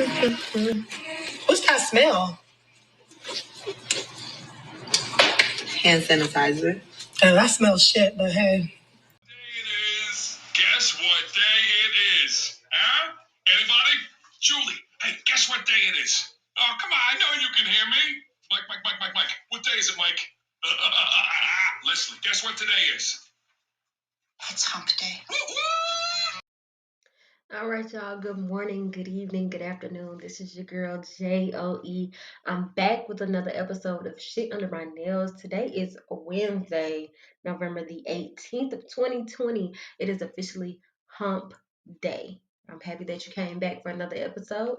What's that smell? Hand sanitizer. That smells shit, but hey. It is. Guess what day it is? Huh? Anybody? Julie, hey, guess what day it is? Oh, come on, I know you can hear me. Mike. What day is it, Mike? Leslie, guess what today is? It's hump day. All right, y'all. Good morning, good evening, good afternoon. This is your girl Joe. I'm back with another episode of Shit Under My Nails. Today is Wednesday, November the 18th of 2020. It is officially Hump Day. I'm happy that you came back for another episode.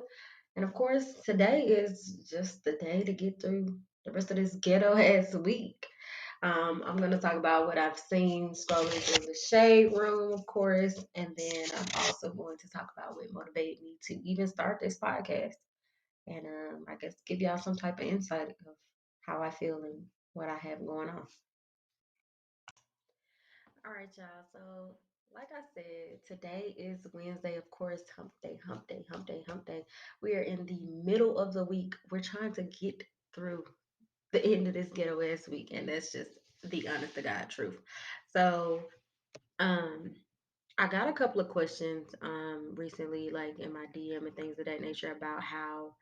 And of course, today is just the day to get through the rest of this ghetto ass week. I'm going to talk about what I've seen scrolling through the shade room, of course, and then I'm also going to talk about what motivated me to even start this podcast, and I guess give y'all some type of insight of how I feel and what I have going on. All right, y'all. So, like I said, today is Wednesday, of course, hump day. We are in the middle of the week. We're trying to get through the end of this ghetto ass week, and that's just the honest to God truth. So, um, I got a couple of questions recently, like in my DM and things of that nature, about how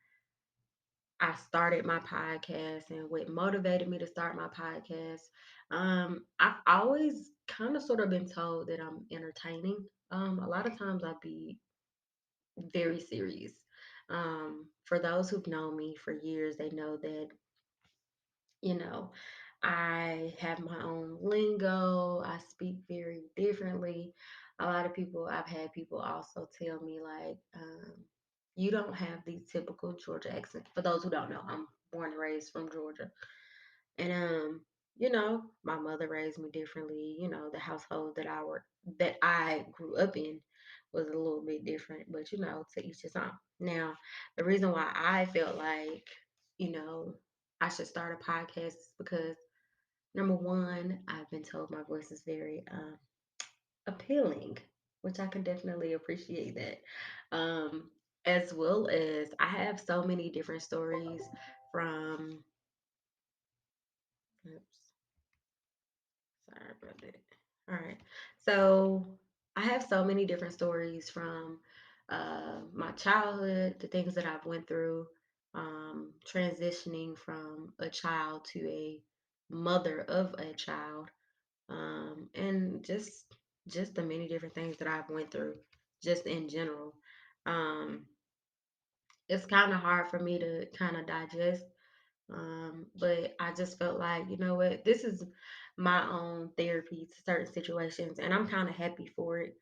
I started my podcast and what motivated me to start my podcast. I've always kind of sort of been told that I'm entertaining. A lot of times I'd be very serious. For those who've known me for years, they know that, you know, I have my own lingo. I speak very differently. I've had people also tell me, like, you don't have the typical Georgia accent. For those who don't know, I'm born and raised from Georgia. And, my mother raised me differently. The household that I grew up in was a little bit different, but, to each his own. Now, the reason why I felt like, you know, I should start a podcast is because, number one, I've been told my voice is very appealing, which I can definitely appreciate that. As well as I have so many different stories from, oops, sorry about that. All right. So I have so many different stories from my childhood, the things that I've went through, transitioning from a child to a mother of a child, and just the many different things that I've went through, just in general. Um, it's kind of hard for me to kind of digest, but I just felt like, you know what, this is my own therapy to certain situations, and I'm kind of happy for it.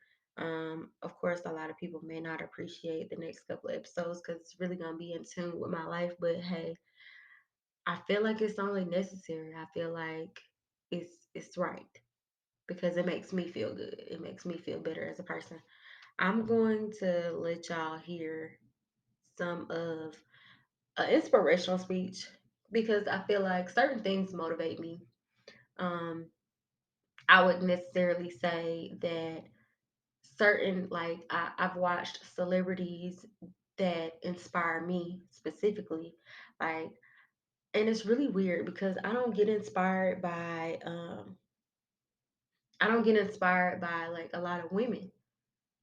Of course, a lot of people may not appreciate the next couple of episodes because it's really gonna be in tune with my life, but hey, I feel like it's only necessary. I feel like it's right because it makes me feel good. It makes me feel better as a person. I'm going to let y'all hear some of an inspirational speech because I feel like certain things motivate me. Um, I would necessarily say that certain, like, I've watched celebrities that inspire me specifically, like, and it's really weird because I don't get inspired by like a lot of women.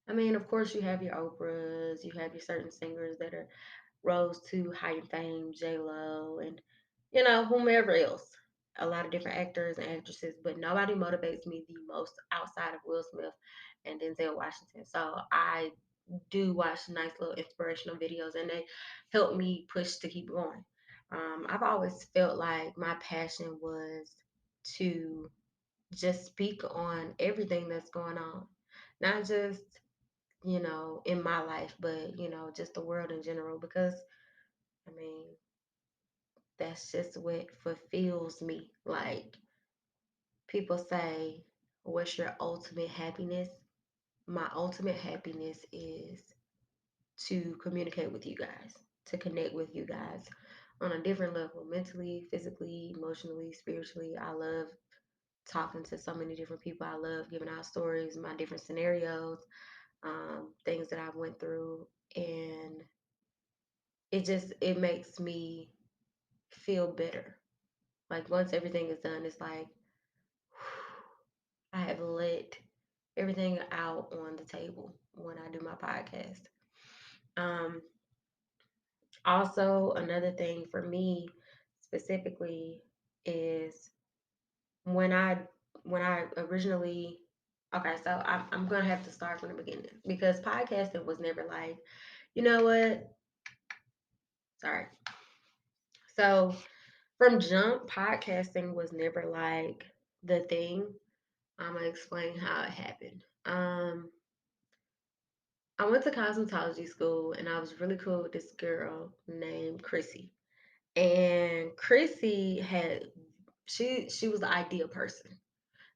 I mean, of course, you have your Oprahs, you have your certain singers that are rose to high fame, J Lo, and whomever else. A lot of different actors and actresses, but nobody motivates me the most outside of Will Smith and Denzel Washington. So I do watch nice little inspirational videos, and they help me push to keep going. I've always felt like my passion was to just speak on everything that's going on, not just in my life, but just the world in general, because I mean, that's just what fulfills me. Like, people say, what's your ultimate happiness? My ultimate happiness is to communicate with you guys, to connect with you guys on a different level, mentally, physically, emotionally, spiritually. I love talking to so many different people. I love giving out stories, my different scenarios, things that I went through, and it makes me feel better. Like once everything is done, it's like I have let everything out on the table when I do my podcast. Um, Also, another thing for me specifically is when I when I originally okay, so I'm gonna have to start from the beginning because podcasting was never like, you know what? Sorry. So from jump, podcasting was never like the thing. I'm gonna explain how it happened. I went to cosmetology school and I was really cool with this girl named Chrissy. And Chrissy had she was the ideal person.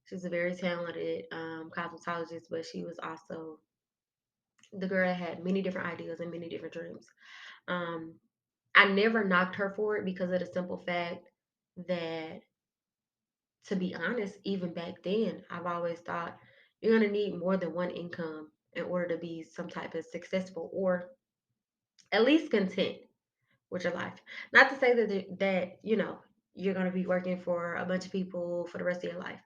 She's a very talented cosmetologist, but she was also the girl that had many different ideas and many different dreams. Um, I never knocked her for it because of the simple fact that, to be honest, even back then, I've always thought you're gonna need more than one income in order to be some type of successful or at least content with your life. Not to say that you're going to be working for a bunch of people for the rest of your life.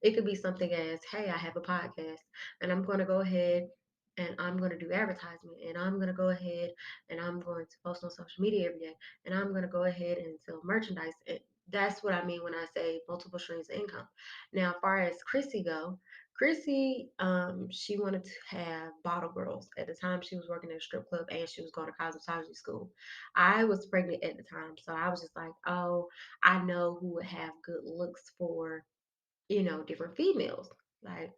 It could be something as, hey, I have a podcast and I'm going to go ahead and I'm going to do advertisement and I'm going to go ahead and I'm going to post on social media every day and I'm going to go ahead and sell merchandise. That's what I mean when I say multiple streams of income. Now, as far as Chrissy, she wanted to have bottle girls. At the time, she was working at a strip club and she was going to cosmetology school. I was pregnant at the time, so I was just like, oh, I know who would have good looks for, different females. Like,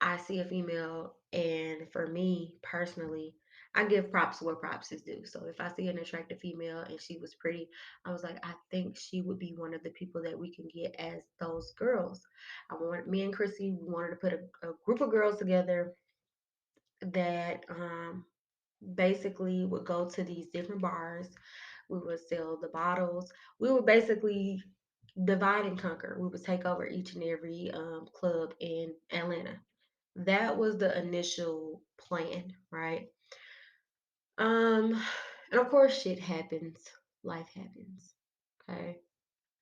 I see a female, and for me personally, I give props where props is due. So if I see an attractive female and she was pretty, I was like, I think she would be one of the people that we can get as those girls. Me and Chrissy, we wanted to put a group of girls together that basically would go to these different bars. We would sell the bottles. We would basically divide and conquer. We would take over each and every club in Atlanta. That was the initial plan, right? Um, and of course, shit happens. Life happens. Okay.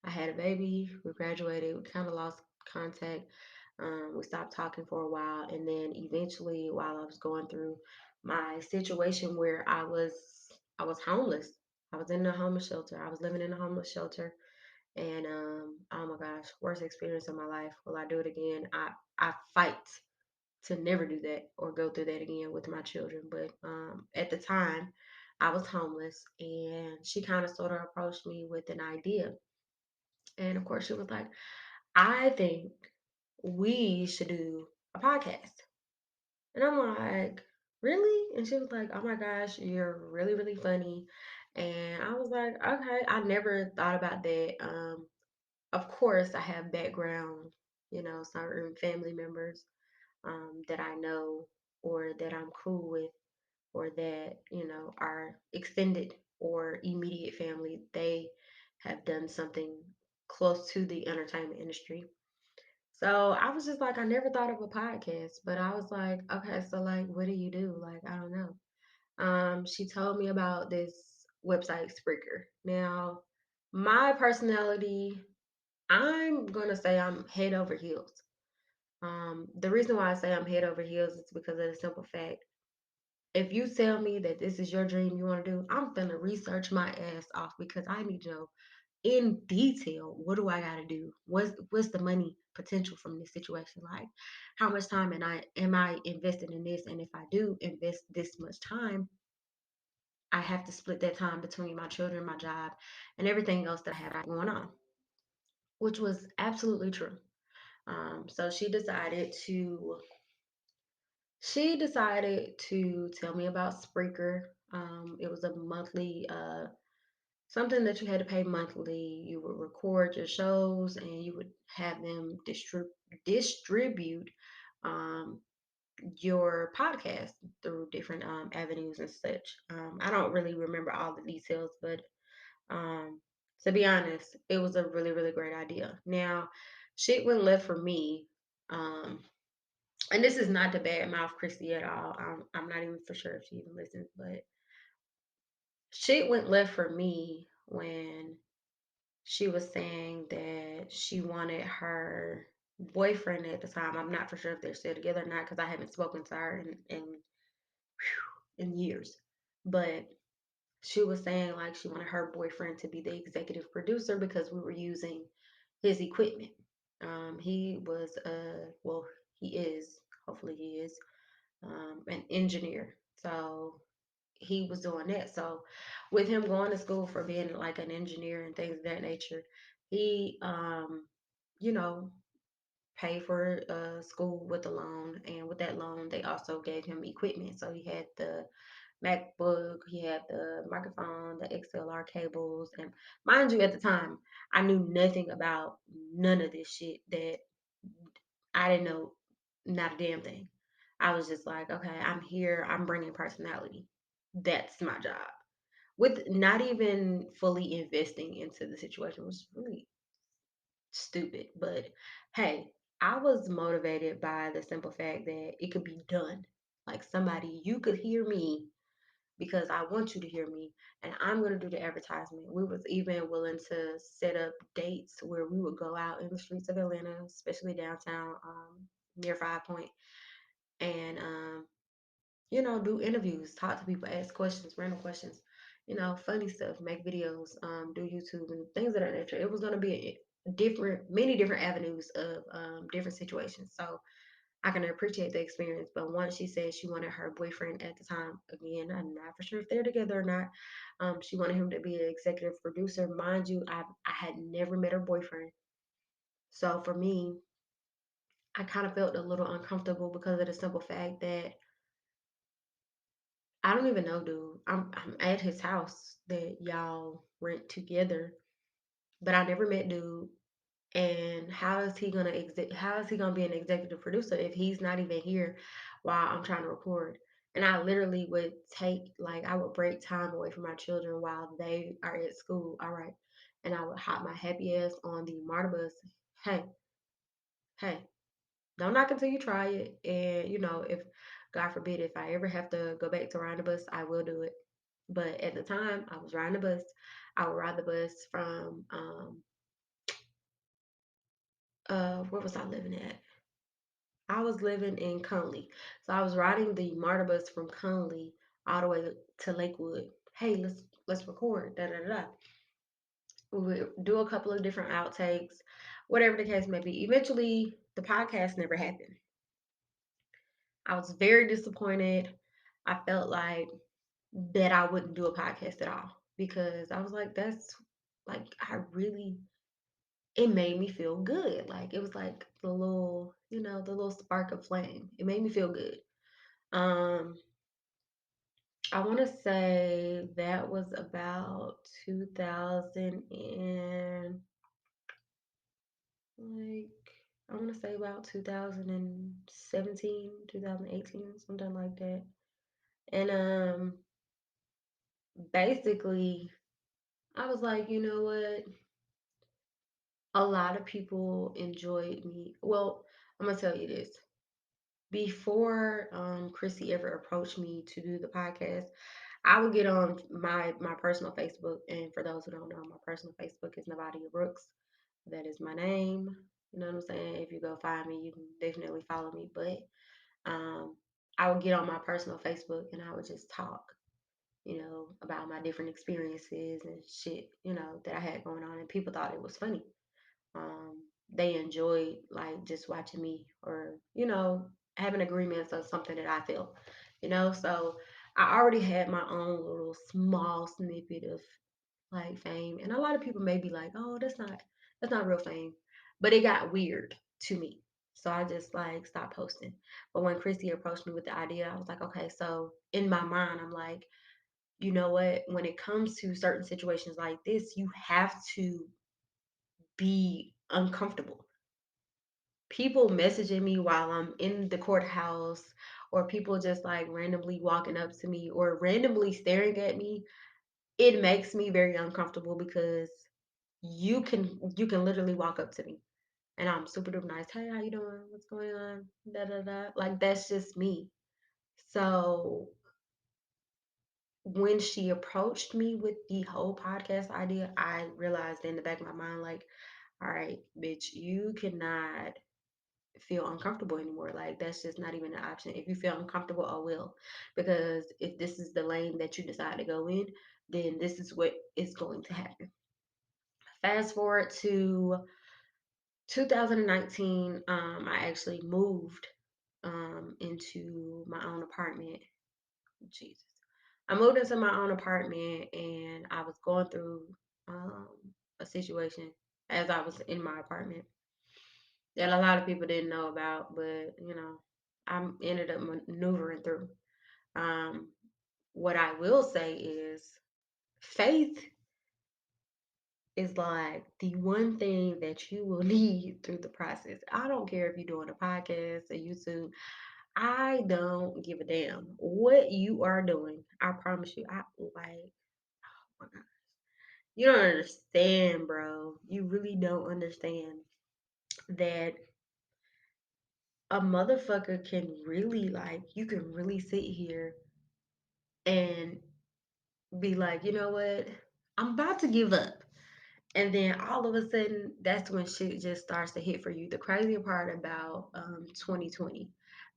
I had a baby. We graduated. We kind of lost contact. We stopped talking for a while, and then eventually, while I was going through my situation where I was homeless. I was in a homeless shelter. I was living in a homeless shelter, and oh my gosh, worst experience of my life. Will I do it again? I fight to never do that or go through that again with my children. But at the time, I was homeless, and she kind of sort of approached me with an idea. And of course, she was like, I think we should do a podcast. And I'm like, really? And she was like, oh my gosh, you're really, really funny. And I was like, okay, I never thought about that. Of course, I have background, certain family members that I know or that I'm cool with or that, are extended or immediate family. They have done something close to the entertainment industry. So I was just like, I never thought of a podcast, but I was like, okay, so like, what do you do? Like, I don't know. She told me about this website, Spreaker. Now, my personality, I'm gonna say I'm head over heels. The reason why I say I'm head over heels is because of the simple fact. If you tell me that this is your dream you want to do, I'm gonna research my ass off because I need to know in detail what do I gotta do? What's the money potential from this situation like? How much time am I invested in this? And if I do invest this much time, I have to split that time between my children, my job, and everything else that I have going on, which was absolutely true. So she decided to tell me about Spreaker. It was a monthly something that you had to pay monthly. You would record your shows and you would have them distribute um, your podcast through different avenues and such. I don't really remember all the details, but um, to be honest, it was a really, really great idea. Now, shit went left for me. Um, and this is not to bad mouth Christy at all. I'm not even for sure if she even listens, but shit went left for me when she was saying that she wanted her boyfriend at the time. I'm not for sure if they're still together or not because I haven't spoken to her in years. But she was saying like she wanted her boyfriend to be the executive producer because we were using his equipment. He was well, he is, hopefully he is, an engineer. So he was doing that. So with him going to school for being like an engineer and things of that nature, he you know, paid for school with a loan, and with that loan they also gave him equipment. So he had the MacBook, he had the microphone, the XLR cables, and mind you, at the time, I knew nothing about none of this shit. That I didn't know not a damn thing. I was just like, okay, I'm here, I'm bringing personality. That's my job. With not even fully investing into the situation, was really stupid. But hey, I was motivated by the simple fact that it could be done. Like somebody, you could hear me because I want you to hear me, and I'm going to do the advertisement. We was even willing to set up dates where we would go out in the streets of Atlanta, especially downtown, near Five Point, and do interviews, talk to people, ask questions, random questions, funny stuff, make videos, do YouTube and things of that nature. It was going to be many different avenues of different situations. So I can appreciate the experience. But once she said she wanted her boyfriend at the time, again, I'm not for sure if they're together or not. She wanted him to be an executive producer. Mind you, I had never met her boyfriend. So for me, I kind of felt a little uncomfortable because of the simple fact that I don't even know, dude. I'm at his house that y'all rent together, but I never met dude. And how is he gonna be an executive producer if he's not even here while I'm trying to record? And I literally would I would break time away from my children while they are at school. All right. And I would hop my happy ass on the MARTA bus. Hey, hey, don't knock until you try it. And if God forbid if I ever have to go back to riding the bus, I will do it. But at the time I was riding the bus, I would ride the bus from where was I living at? I was living in Conley. So I was riding the MARTA bus from Conley all the way to Lakewood. Hey, let's record. Da da da. Da. We would do a couple of different outtakes, whatever the case may be. Eventually, the podcast never happened. I was very disappointed. I felt like that I wouldn't do a podcast at all because I was like, that's like I really it made me feel good. Like it was like the little spark of flame. It made me feel good. Um, I want to say that was about 2000 and like I want to say about 2017, 2018, something like that. And basically I was like, you know what? A lot of people enjoyed me. Well, I'm gonna tell you this. Before Chrissy ever approached me to do the podcast, I would get on my personal Facebook, and for those who don't know, my personal Facebook is Navadia Brooks. That is my name. You know what I'm saying? If you go find me, you can definitely follow me. But um, I would get on my personal Facebook and I would just talk, about my different experiences and shit, that I had going on, and people thought it was funny. They enjoyed like just watching me or having agreements of something that I feel, so I already had my own little small snippet of like fame, and a lot of people may be like, oh, that's not real fame, but it got weird to me, so I just like stopped posting. But when Christy approached me with the idea, I was like, okay, so in my mind I'm like, you know what, when it comes to certain situations like this, you have to be uncomfortable. People messaging me while I'm in the courthouse, or people just like randomly walking up to me or randomly staring at me, it makes me very uncomfortable because you can literally walk up to me and I'm super duper nice. Hey, how you doing? What's going on? Da da da. Like that's just me. So when she approached me with the whole podcast idea, I realized in the back of my mind, like, all right, bitch, you cannot feel uncomfortable anymore. Like, that's just not even an option. If you feel uncomfortable, I will. Because if this is the lane that you decide to go in, then this is what is going to happen. Fast forward to 2019, I actually moved into my own apartment. Jesus. I moved into my own apartment and I was going through um, a situation as I was in my apartment that a lot of people didn't know about, but I ended up maneuvering through. Um, what I will say is faith is like the one thing that you will need through the process. I don't care if you're doing a podcast, a YouTube. I don't give a damn what you are doing. I promise you. I like, oh my God. You don't understand, bro. You really don't understand that a motherfucker can really, like, you can really sit here and be like, you know what? I'm about to give up. And then all of a sudden, that's when shit just starts to hit for you. The crazy part about 2020,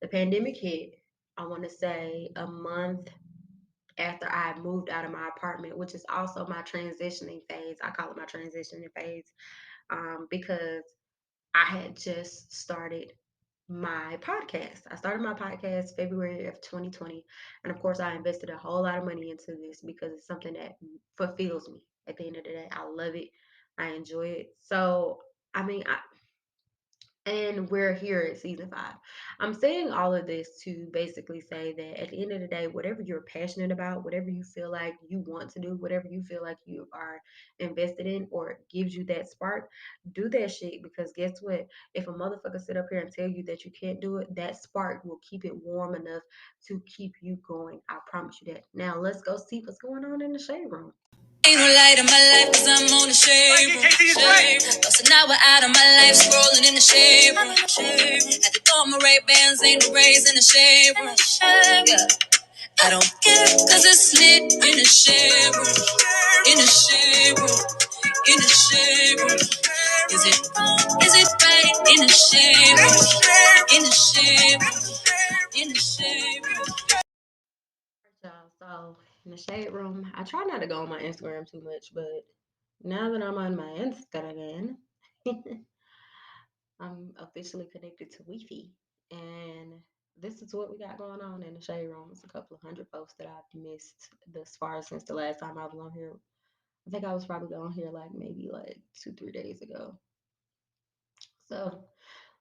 the pandemic hit, I want to say a month after I moved out of my apartment, which is also my transitioning phase. I call it my transitioning phase because I had just started my podcast. I started my podcast February of 2020. And of course, I invested a whole lot of money into this because it's something that fulfills me at the end of the day. I love it. I enjoy it. So, I mean, and we're here at season 5. I'm saying all of this to basically say that at the end of the day, whatever you're passionate about, whatever you feel like you want to do, whatever you feel like you are invested in or gives you that spark, do that shit. Because guess what? If a motherfucker sit up here and tell you that you can't do it, that spark will keep it warm enough to keep you going. I promise you that. Now let's go see what's going on in the shade room. Ain't no light in my life cause I'm on the shade room. Lost an hour out of my life scrolling in the shade room. Had to throw my Ray-Bans, ain't no rays in the shade room. Yeah. I don't care cause it's lit in the shade room. In the shade room. In the shade room. Is it wrong? Is it right? In the shade room. In the shade room. In the shade room. Y'all, so in the shade room, I try not to go on my Instagram too much, but now that I'm on my Instagram, I'm officially connected to Wi-Fi, and this is what we got going on in the shade room. It's a couple of hundred posts that I've missed thus far since the last time I was on here. I think I was probably on here like maybe like 2-3 days ago. So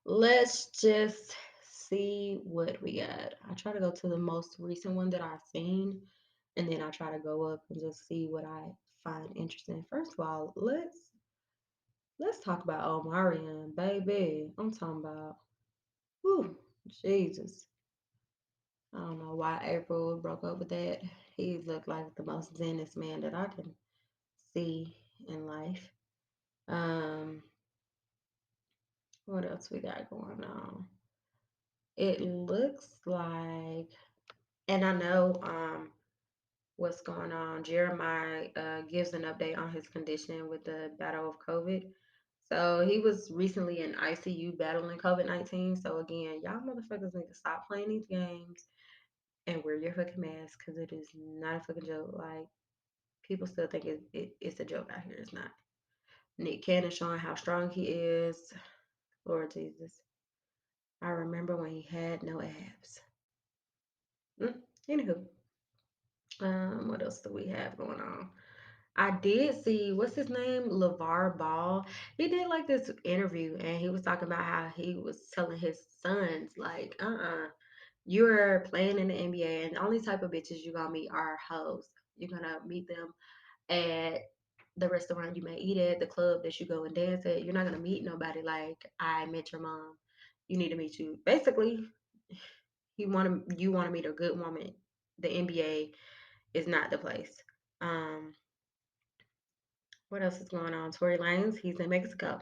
let's just see what we got. I try to go to the most recent one that I've seen, and then I try to go up and just see what I find interesting. First of all, let's talk about Omarion, baby. I'm talking about, whew, Jesus. I don't know why April broke up with that. He looked like the most zenest man that I can see in life. Um, what else we got going on? It looks like, and I know what's going on. Jeremiah gives an update on his condition with the battle of COVID. So he was recently in ICU battling COVID-19. So again, y'all motherfuckers need to stop playing these games and wear your fucking mask because it is not a fucking joke. Like, people still think it's a joke out here. It's not. Nick Cannon showing how strong he is. Lord Jesus. I remember when he had no abs. Anywho, what else do we have going on? I did see, what's his name? LeVar Ball. He did like this interview and he was talking about how he was telling his sons, like, you're playing in the NBA and the only type of bitches you're gonna meet are hoes. You're gonna meet them at the restaurant you may eat at, the club that you go and dance at. You're not gonna meet nobody like I met your mom. You need to meet you. Basically, you want to meet a good woman. The NBA is not the place. Um, what else is going on? Tory Lanez, he's in Mexico.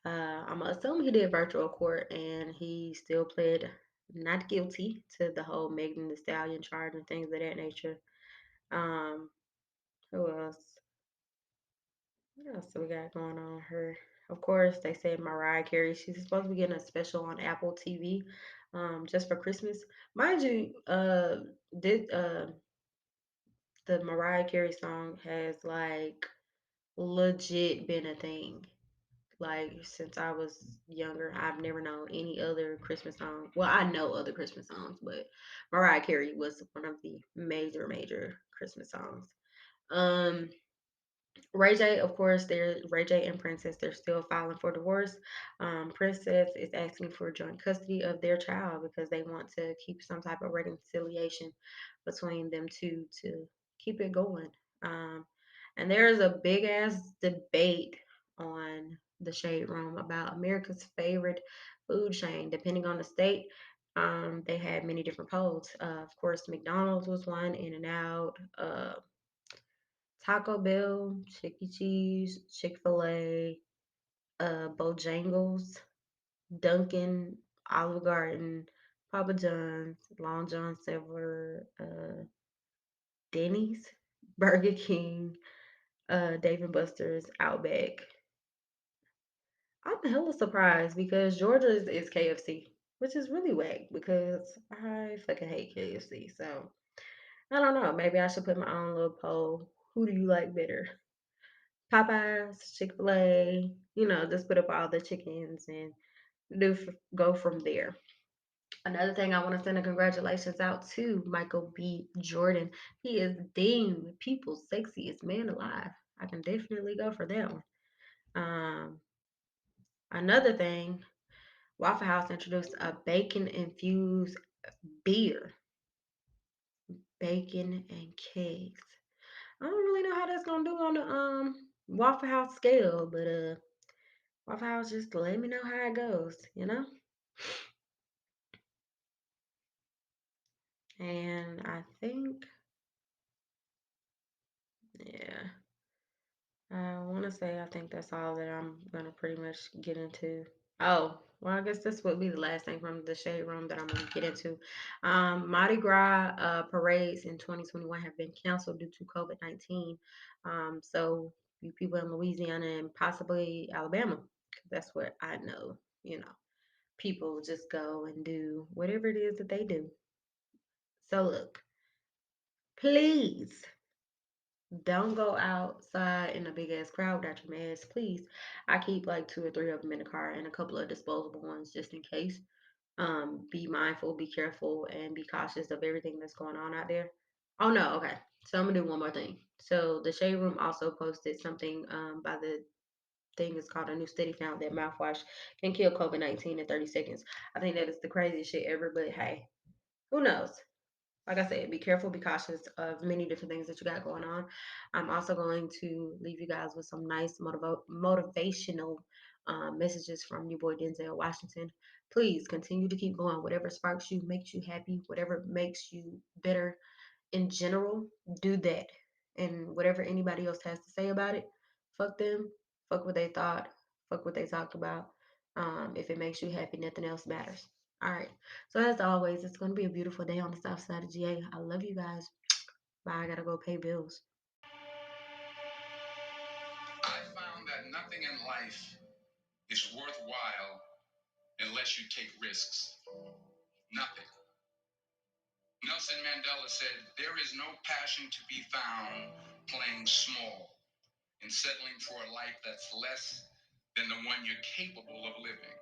I'm assuming he did virtual court and he still pled not guilty to the whole Megan Thee Stallion charge and things of that nature. Who else? What else do we got going on here? Of course, they said Mariah Carey. She's supposed to be getting a special on Apple TV, just for Christmas. Mind you, the Mariah Carey song has like legit been a thing. Like since I was younger, I've never known any other Christmas song. Well, I know other Christmas songs, but Mariah Carey was one of the major Christmas songs. Um, Ray J, of course, Ray J and Princess. They're still filing for divorce. Princess is asking for joint custody of their child because they want to keep some type of reconciliation between them two to keep it going. Um, and there is a big ass debate on the Shade Room about America's favorite food chain, depending on the state. They had many different polls. Of course, McDonald's was one, In-N-Out, Taco Bell, Chuck E. Cheese, Chick-fil-A, Bojangles, Dunkin', Olive Garden, Papa John's, Long John Silver, Denny's, Burger King, Dave and Buster's, Outback. I'm hella surprised because Georgia's is KFC, which is really whack because I fucking hate KFC. So I don't know. Maybe I should put my own little poll. Who do you like better? Popeyes, Chick-fil-A, just put up all the chickens and go from there. Another thing I want to send a congratulations out to Michael B. Jordan. He is deemed people's sexiest man alive. I can definitely go for that one. Another thing, Waffle House introduced a bacon infused beer, bacon and cakes. I don't really know how that's gonna do on the Waffle House scale, but Waffle House, just let me know how it goes. And I think, yeah, I want to say I think that's all that I'm gonna pretty much get into. Oh, well, I guess this would be the last thing from the Shade Room that I'm gonna get into. Mardi Gras parades in 2021 have been canceled due to COVID-19. So you people in Louisiana and possibly Alabama, 'cause that's what I know. People just go and do whatever it is that they do. So look, please don't go outside in a big ass crowd without your mask, please. I keep like two or three of them in the car and a couple of disposable ones just in case. Be mindful, be careful, and be cautious of everything that's going on out there. Oh no, okay. So I'm gonna do one more thing. So the Shade Room also posted something by the thing is called a new study found that mouthwash can kill COVID-19 in 30 seconds. I think that is the craziest shit ever, but hey, who knows? Like I said, be careful, be cautious of many different things that you got going on. I'm also going to leave you guys with some nice motivational messages from your boy Denzel Washington. Please continue to keep going. Whatever sparks you, makes you happy, whatever makes you better in general, do that. And whatever anybody else has to say about it, fuck them, fuck what they thought, fuck what they talked about. If it makes you happy, nothing else matters. All right. So as always, it's going to be a beautiful day on the south side of GA. I love you guys. Bye. I got to go pay bills. I found that nothing in life is worthwhile unless you take risks. Nothing. Nelson Mandela said, "There is no passion to be found playing small and settling for a life that's less than the one you're capable of living."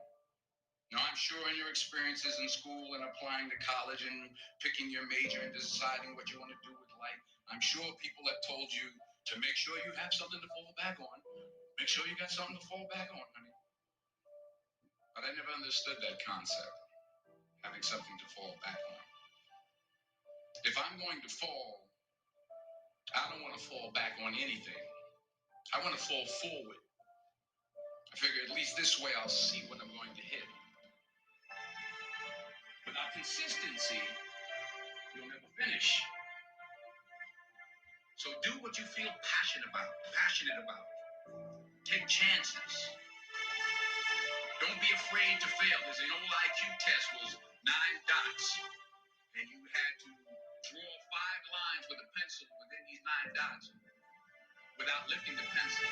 Now, I'm sure in your experiences in school and applying to college and picking your major and deciding what you want to do with life, I'm sure people have told you to make sure you have something to fall back on. Make sure you got something to fall back on, honey. But I never understood that concept, having something to fall back on. If I'm going to fall, I don't want to fall back on anything. I want to fall forward. I figure at least this way I'll see what I'm going to hit. Without consistency, you'll never finish. So do what you feel passionate about. Take chances. Don't be afraid to fail. There's an old IQ test was 9 dots. And you had to draw 5 lines with a pencil within 9 dots without lifting the pencil.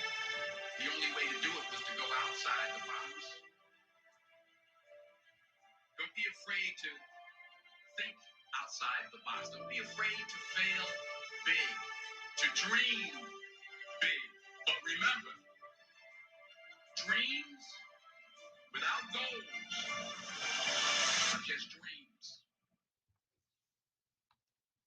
The only way to do it was to go outside the box. Don't be afraid to think outside the box. Don't be afraid to fail big, to dream big. But remember, dreams without goals are just dreams.